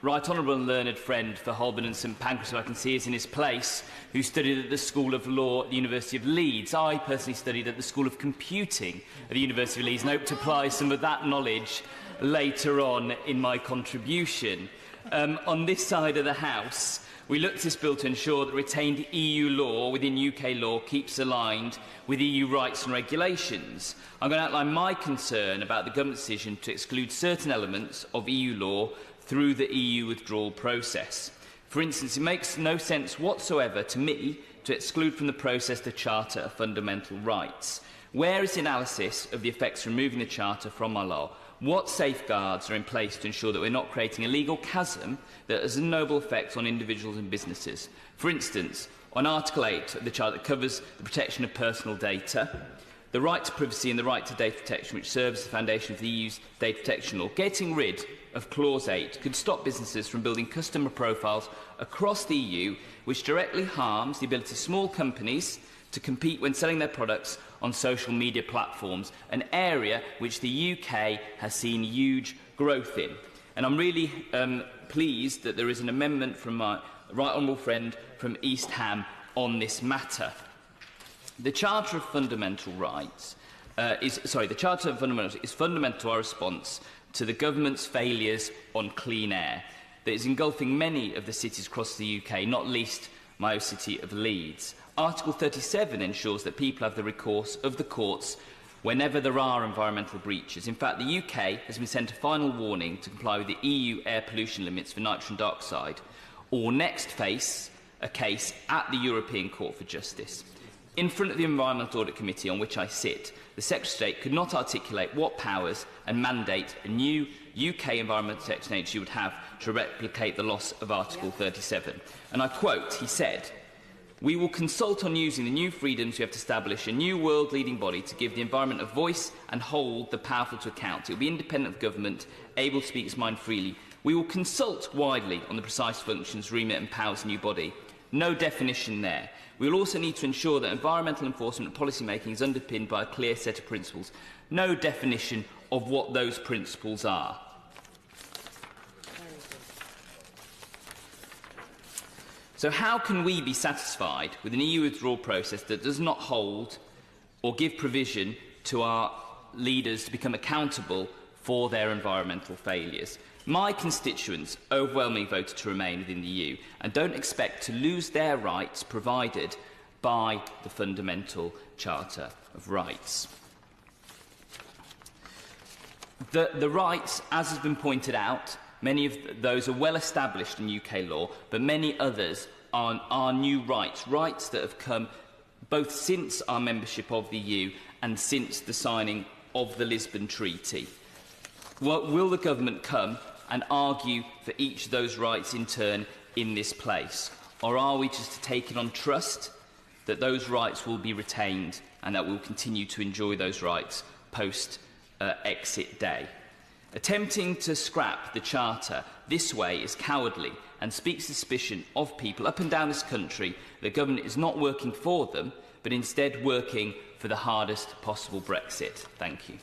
right honourable and learned friend for Holborn and St Pancras, who I can see is in his place, who studied at the School of Law at the University of Leeds. I personally studied at the School of Computing at the University of Leeds and hope to apply some of that knowledge later on in my contribution. On this side of the House, we looked at this bill to ensure that retained EU law within UK law keeps aligned with EU rights and regulations. I'm going to outline my concern about the government's decision to exclude certain elements of EU law through the EU withdrawal process. For instance, it makes no sense whatsoever to me to exclude from the process the Charter of Fundamental Rights. Where is the analysis of the effects of removing the Charter from our law? What safeguards are in place to ensure that we're not creating a legal chasm that has a noble effect on individuals and businesses? For instance, on Article 8 of the Charter that covers the protection of personal data, the right to privacy and the right to data protection, which serves as the foundation of the EU's data protection law, getting rid of Clause 8 could stop businesses from building customer profiles across the EU, which directly harms the ability of small companies to compete when selling their products on social media platforms, an area which the UK has seen huge growth in. And I'm really pleased that there is an amendment from my right honourable friend from East Ham on this matter. The Charter of Fundamental Rights is fundamental to our response to the government's failures on clean air that is engulfing many of the cities across the UK, not least my own city of Leeds. Article 37 ensures that people have the recourse of the courts whenever there are environmental breaches. In fact, the UK has been sent a final warning to comply with the EU air pollution limits for nitrogen dioxide, or next face a case at the European Court for Justice. In front of the Environmental Audit Committee, on which I sit, the Secretary of State could not articulate what powers and mandate a new UK Environmental Protection Agency would have to replicate the loss of Article 37. And I quote, he said, "We will consult on using the new freedoms we have to establish a new world-leading body to give the environment a voice and hold the powerful to account. It will be independent of government, able to speak its mind freely. We will consult widely on the precise functions, remit and powers of the new body." No definition there. We will also need to ensure that environmental enforcement and policy making is underpinned by a clear set of principles. No definition of what those principles are. So how can we be satisfied with an EU withdrawal process that does not hold or give provision to our leaders to become accountable for their environmental failures? My constituents overwhelmingly voted to remain within the EU and don't expect to lose their rights provided by the Fundamental Charter of Rights. The rights, as has been pointed out, many of those are well established in UK law, but many others are new rights, rights that have come both since our membership of the EU and since the signing of the Lisbon Treaty. Will the government come and argue for each of those rights in turn in this place? Or are we just to take it on trust that those rights will be retained and that we'll continue to enjoy those rights post-exit day? Attempting to scrap the Charter this way is cowardly and speaks suspicion of people up and down this country that the government is not working for them, but instead working for the hardest possible Brexit. Thank you.